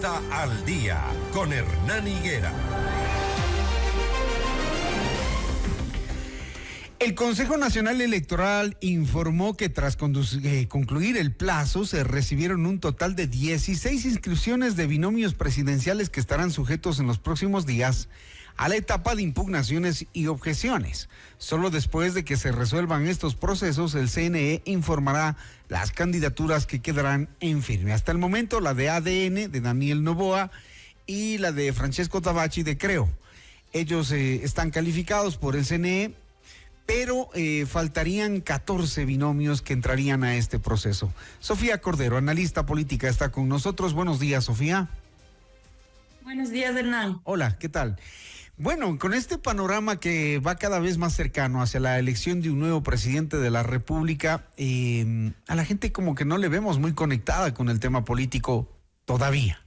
Mesa al Día con Hernán Higuera. El Consejo Nacional Electoral informó que tras concluir el plazo se recibieron un total de 16 inscripciones de binomios presidenciales que estarán sujetos en los próximos días a la etapa de impugnaciones y objeciones. Solo después de que se resuelvan estos procesos, el CNE informará las candidaturas que quedarán en firme. Hasta el momento, la de ADN de Daniel Noboa y la de Francesco Tabacci de Creo. Ellos están calificados por el CNE, pero faltarían 14 binomios que entrarían a este proceso. Sofía Cordero, analista política, está con nosotros. Buenos días, Sofía. Buenos días, Hernán. Hola, ¿qué tal? Bueno, con este panorama que va cada vez más cercano hacia la elección de un nuevo presidente de la República, a la gente como que no le vemos muy conectada con el tema político todavía.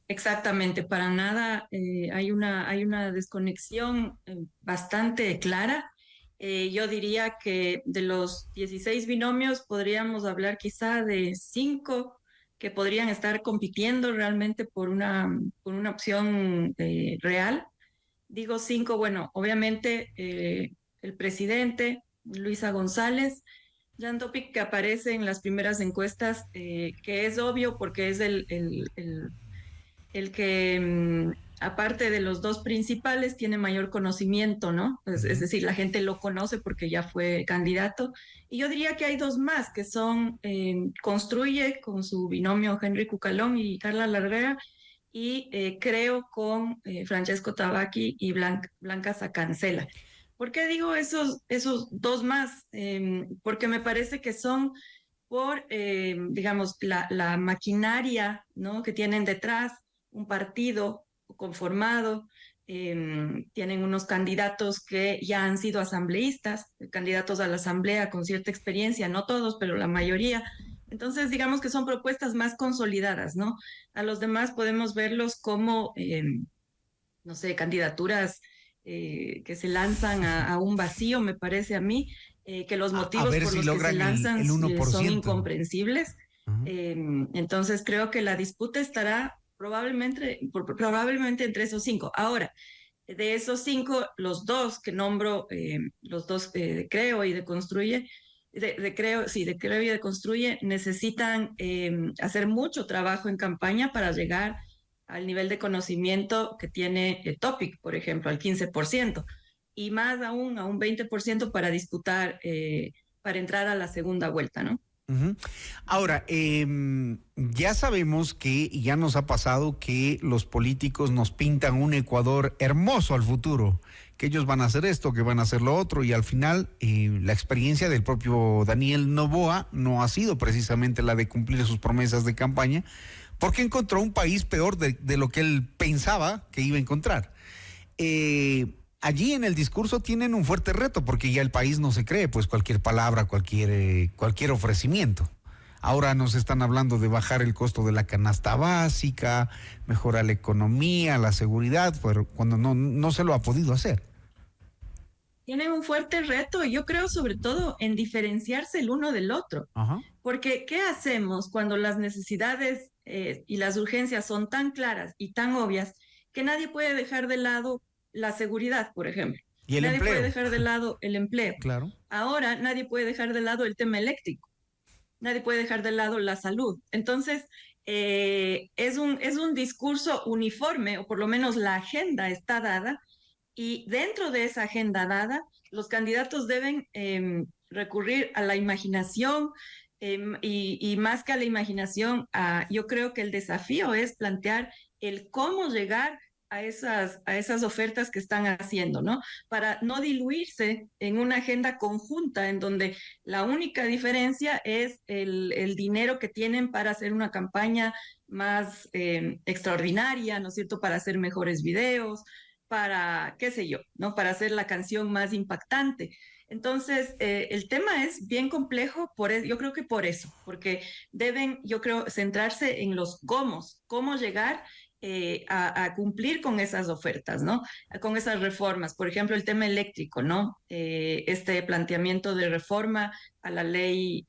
Exactamente, para nada hay una desconexión bastante clara. Yo diría que de los 16 binomios podríamos hablar quizá de 5 que podrían estar compitiendo realmente por una opción real. Digo 5, bueno, obviamente el presidente, Luisa González, Jan Topic, que aparece en las primeras encuestas, que es obvio porque es el que, aparte de los dos principales, tiene mayor conocimiento, ¿no? Es decir, la gente lo conoce porque ya fue candidato. Y yo diría que hay dos más, que son Construye con su binomio Henry Cucalón y Carla Larrea, y Creo con Francesco Tabacci y Blanca Sacancela. ¿Por qué digo esos dos más? Porque me parece que son por, digamos, la maquinaria, ¿no?, que tienen detrás, un partido conformado, tienen unos candidatos que ya han sido asambleístas, candidatos a la asamblea con cierta experiencia, no todos, pero la mayoría. Entonces, digamos que son propuestas más consolidadas, ¿no? A los demás podemos verlos como, no sé, candidaturas que se lanzan a un vacío, me parece a mí, que los motivos por si los que se lanzan el 1%. Son incomprensibles. Entonces creo que la disputa estará probablemente entre esos 5. Ahora, de esos 5, los dos que nombro, los dos de Creo y de Construye, de Creo y de Construye, necesitan hacer mucho trabajo en campaña para llegar al nivel de conocimiento que tiene Topic, por ejemplo, al 15%, y más aún a un 20% para disputar, para entrar a la segunda vuelta, ¿no? Ahora, ya sabemos que, y ya nos ha pasado que los políticos nos pintan un Ecuador hermoso al futuro, que ellos van a hacer esto, que van a hacer lo otro, y al final la experiencia del propio Daniel Noboa no ha sido precisamente la de cumplir sus promesas de campaña, porque encontró un país peor de lo que él pensaba que iba a encontrar. Allí en el discurso tienen un fuerte reto, porque ya el país no se cree pues cualquier palabra, cualquier ofrecimiento. Ahora nos están hablando de bajar el costo de la canasta básica, mejorar la economía, la seguridad, pero cuando no se lo ha podido hacer. Tienen un fuerte reto, y yo creo sobre todo en diferenciarse el uno del otro. Ajá. Porque ¿qué hacemos cuando las necesidades y las urgencias son tan claras y tan obvias que nadie puede dejar de lado la seguridad, por ejemplo? Y el nadie empleo. Puede dejar de lado el empleo. Claro. Ahora nadie puede dejar de lado el tema eléctrico. Nadie puede dejar de lado la salud. Entonces, es un discurso uniforme, o por lo menos la agenda está dada, y dentro de esa agenda dada, los candidatos deben recurrir a la imaginación, y más que a la imaginación, yo creo que el desafío es plantear el cómo llegar a esas ofertas que están haciendo, ¿no? Para no diluirse en una agenda conjunta en donde la única diferencia es el dinero que tienen para hacer una campaña más extraordinaria, ¿no es cierto?, para hacer mejores videos, para, qué sé yo, ¿no?, para hacer la canción más impactante. Entonces, el tema es bien complejo, yo creo que por eso, porque deben, yo creo, centrarse en los cómo llegar a cumplir con esas ofertas, ¿no?, con esas reformas. Por ejemplo, el tema eléctrico, ¿no? Este planteamiento de reforma a la ley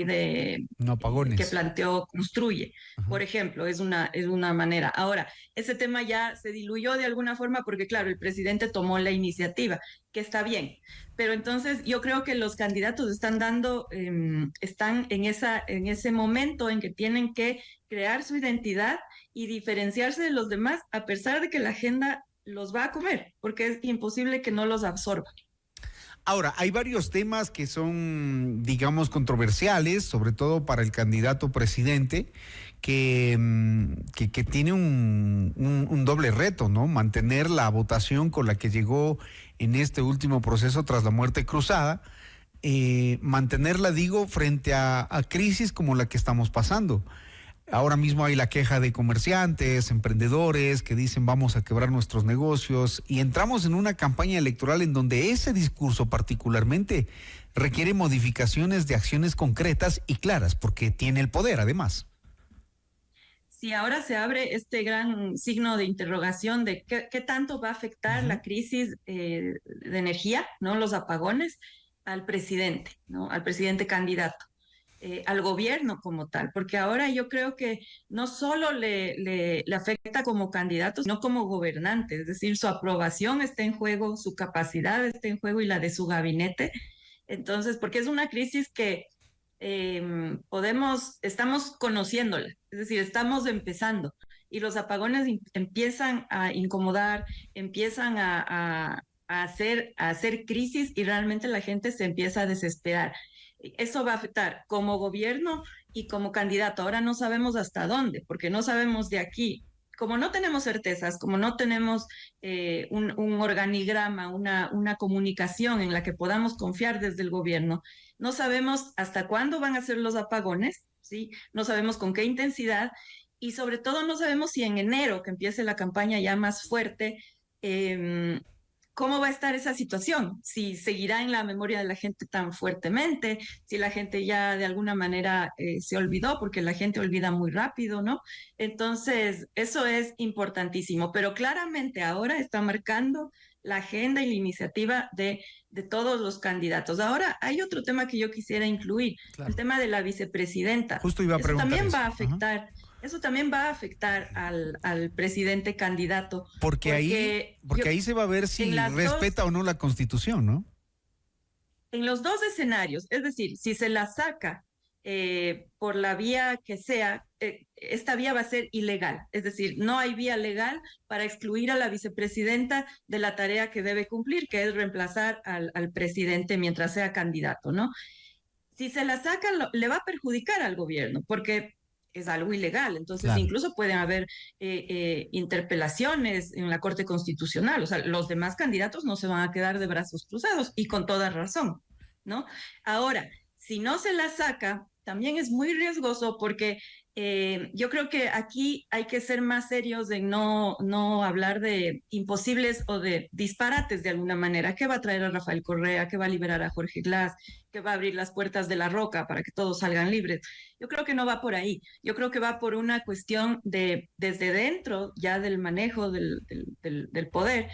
de No que apagones. planteó Construye, Ajá. por ejemplo, es una manera. Ahora, ese tema ya se diluyó de alguna forma porque, claro, el presidente tomó la iniciativa, que está bien, pero entonces yo creo que los candidatos están dando, están en ese momento en que tienen que crear su identidad y diferenciarse de los demás, a pesar de que la agenda los va a comer, porque es imposible que no los absorba. Ahora, hay varios temas que son, digamos, controversiales, sobre todo para el candidato presidente, que tiene un doble reto, ¿no? Mantener la votación con la que llegó en este último proceso tras la muerte cruzada, mantenerla, digo, frente a crisis como la que estamos pasando. Ahora mismo hay la queja de comerciantes, emprendedores que dicen vamos a quebrar nuestros negocios y entramos en una campaña electoral en donde ese discurso particularmente requiere modificaciones de acciones concretas y claras porque tiene el poder además. Si ahora se abre este gran signo de interrogación de qué tanto va a afectar Ujú. la crisis de energía, ¿no? Los apagones al presidente, ¿no? Al presidente candidato, al gobierno como tal, porque ahora yo creo que no solo le afecta como candidato, sino como gobernante, es decir, su aprobación está en juego, su capacidad está en juego y la de su gabinete. Entonces, porque es una crisis que estamos conociéndola, es decir, estamos empezando y los apagones empiezan a incomodar, empiezan a hacer crisis y realmente la gente se empieza a desesperar. Eso va a afectar como gobierno y como candidato. Ahora no sabemos hasta dónde, porque no sabemos de aquí. Como no tenemos certezas, como no tenemos un organigrama, una comunicación en la que podamos confiar desde el gobierno, no sabemos hasta cuándo van a ser los apagones, ¿sí? No sabemos con qué intensidad y sobre todo no sabemos si en enero, que empiece la campaña ya más fuerte, eh, cómo va a estar esa situación, si seguirá en la memoria de la gente tan fuertemente, si la gente ya de alguna manera se olvidó, porque la gente olvida muy rápido, ¿no? Entonces, eso es importantísimo, pero claramente ahora está marcando la agenda y la iniciativa de todos los candidatos. Ahora, hay otro tema que yo quisiera incluir, el Claro. tema de la vicepresidenta. Justo iba a Eso preguntar también eso. va a Ajá. afectar. Eso también va a afectar al presidente candidato, Porque ahí se va a ver en si las dos, respeta o no la Constitución, ¿no? en los dos escenarios, es decir, si se la saca por la vía que sea, esta vía va a ser ilegal. Es decir, no hay vía legal para excluir a la vicepresidenta de la tarea que debe cumplir, que es reemplazar al presidente mientras sea candidato, ¿no? Si se la saca, le va a perjudicar al gobierno, porque es algo ilegal. Entonces, Claro. incluso pueden haber interpelaciones en la Corte Constitucional. O sea, los demás candidatos no se van a quedar de brazos cruzados y con toda razón, ¿no? Ahora, si no se la saca, también es muy riesgoso porque yo creo que aquí hay que ser más serios de no hablar de imposibles o de disparates de alguna manera. ¿Qué va a traer a Rafael Correa? ¿Qué va a liberar a Jorge Glass? ¿Qué va a abrir las puertas de la roca para que todos salgan libres? Yo creo que no va por ahí. Yo creo que va por una cuestión de desde dentro ya del manejo del poder.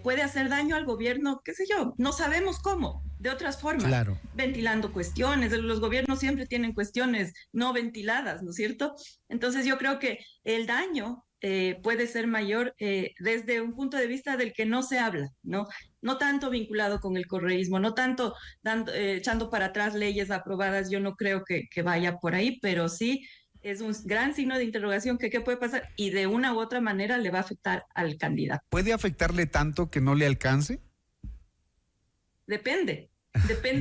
Puede hacer daño al gobierno, qué sé yo, no sabemos cómo, de otras formas, Claro. ventilando cuestiones. Los gobiernos siempre tienen cuestiones no ventiladas, ¿no es cierto? Entonces yo creo que el daño puede ser mayor desde un punto de vista del que no se habla, ¿no? No tanto vinculado con el correísmo, no tanto echando para atrás leyes aprobadas, yo no creo que vaya por ahí, pero sí es un gran signo de interrogación que qué puede pasar y de una u otra manera le va a afectar al candidato. ¿Puede afectarle tanto que no le alcance? Depende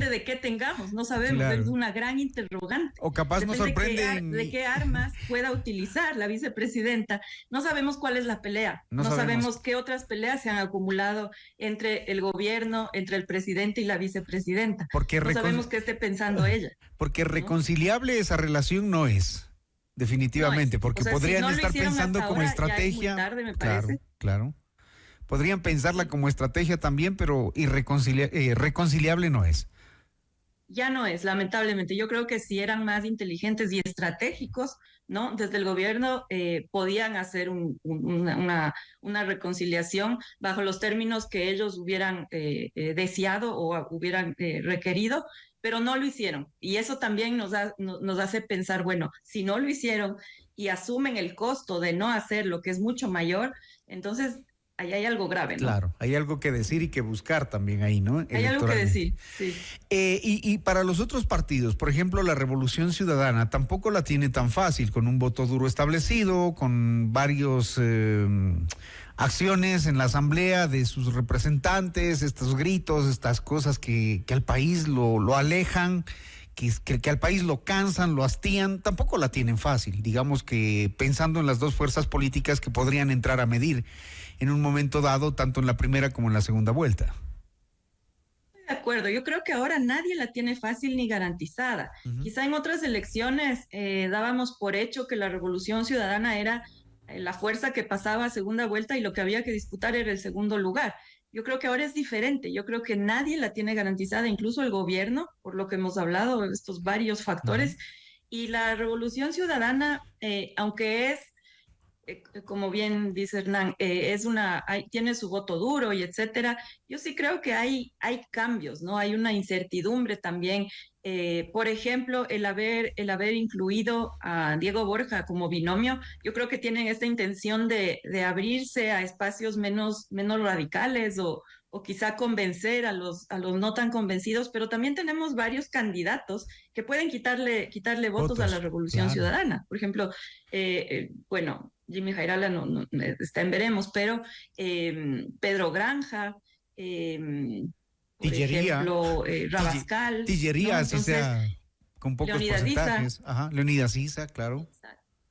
de qué tengamos, no sabemos, es Claro. una gran interrogante. O capaz nos Depende sorprenden de qué armas pueda utilizar la vicepresidenta. No sabemos cuál es la pelea, no no sabemos. sabemos qué otras peleas se han acumulado entre el gobierno, entre el presidente y la vicepresidenta. Porque, No sabemos qué esté pensando ella, porque ¿no? reconciliable esa relación no es, No es. definitivamente, O porque sea, si podrían no lo estar hicieron pensando hasta como ahora, ya es muy estrategia. tarde, me Claro, parece. claro. Podrían pensarla como estrategia también, pero reconciliable no es. Ya no es, lamentablemente. Yo creo que si eran más inteligentes y estratégicos, ¿no? Desde el gobierno podían hacer una reconciliación bajo los términos que ellos hubieran deseado o hubieran requerido, pero no lo hicieron. Y eso también nos hace pensar, bueno, si no lo hicieron y asumen el costo de no hacerlo, que es mucho mayor, entonces ahí hay algo grave, ¿no? Claro, hay algo que decir y que buscar también ahí, ¿no? Hay algo que decir, sí. Y para los otros partidos, por ejemplo, la Revolución Ciudadana tampoco la tiene tan fácil, con un voto duro establecido, con varios acciones en la asamblea de sus representantes, estos gritos, estas cosas que al país lo alejan, que al país lo cansan, lo hastían, tampoco la tienen fácil. Digamos que pensando en las dos fuerzas políticas que podrían entrar a medir en un momento dado, tanto en la primera como en la segunda vuelta. De acuerdo, yo creo que ahora nadie la tiene fácil ni garantizada. Quizá en otras elecciones dábamos por hecho que la Revolución Ciudadana era la fuerza que pasaba a segunda vuelta y lo que había que disputar era el segundo lugar. Yo creo que ahora es diferente, yo creo que nadie la tiene garantizada, incluso el gobierno, por lo que hemos hablado, estos varios factores. Y la Revolución Ciudadana, aunque es como bien dice Hernán, tiene su voto duro y etcétera. Yo sí creo que hay cambios, ¿no? Hay una incertidumbre también. Por ejemplo, el haber incluido a Diego Borja como binomio, yo creo que tienen esta intención de abrirse a espacios menos radicales o quizá convencer a los no tan convencidos, pero también tenemos varios candidatos que pueden quitarle votos a la Revolución Ciudadana. Por ejemplo, bueno, Jimmy Jairala no está en veremos, pero Pedro Granja, por ejemplo, Rabascal. Tillería, ¿no? así sea, con pocos porcentajes. Leonidas Issa, claro.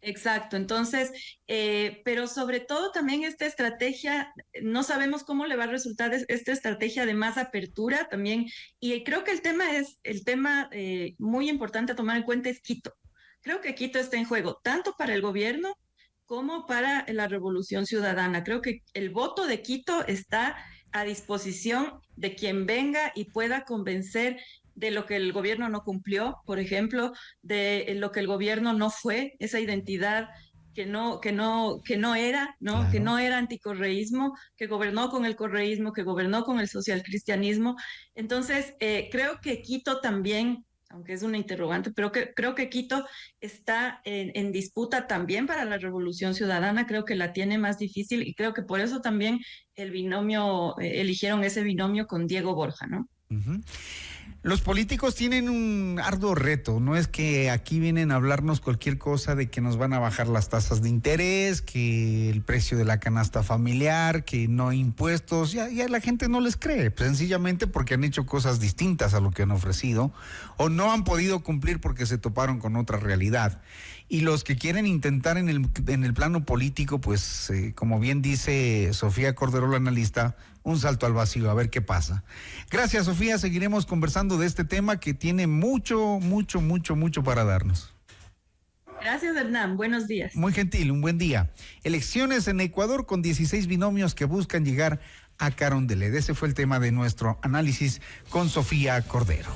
Exacto, entonces, pero sobre todo también esta estrategia, no sabemos cómo le va a resultar esta estrategia de más apertura también, y creo que el tema muy importante a tomar en cuenta es Quito. Creo que Quito está en juego, tanto para el gobierno como para la Revolución Ciudadana. Creo que el voto de Quito está a disposición de quien venga y pueda convencer de lo que el gobierno no cumplió, por ejemplo, de lo que el gobierno no fue, esa identidad que no era, ¿no? Claro. Que no era anticorreísmo, que gobernó con el correísmo, que gobernó con el socialcristianismo. Entonces, creo que Quito también, aunque es una interrogante, pero creo que Quito está en disputa también para la Revolución Ciudadana, creo que la tiene más difícil y creo que por eso también el binomio, eligieron ese binomio con Diego Borja, ¿no? Los políticos tienen un arduo reto, no es que aquí vienen a hablarnos cualquier cosa de que nos van a bajar las tasas de interés, que el precio de la canasta familiar, que no hay impuestos, ya la gente no les cree, sencillamente porque han hecho cosas distintas a lo que han ofrecido o no han podido cumplir porque se toparon con otra realidad. Y los que quieren intentar en el plano político, pues como bien dice Sofía Cordero, la analista, un salto al vacío, a ver qué pasa. Gracias, Sofía, seguiremos conversando de este tema que tiene mucho para darnos. Gracias, Hernán, buenos días. Muy gentil, un buen día. Elecciones en Ecuador con 16 binomios que buscan llegar a Carondelet. Ese fue el tema de nuestro análisis con Sofía Cordero.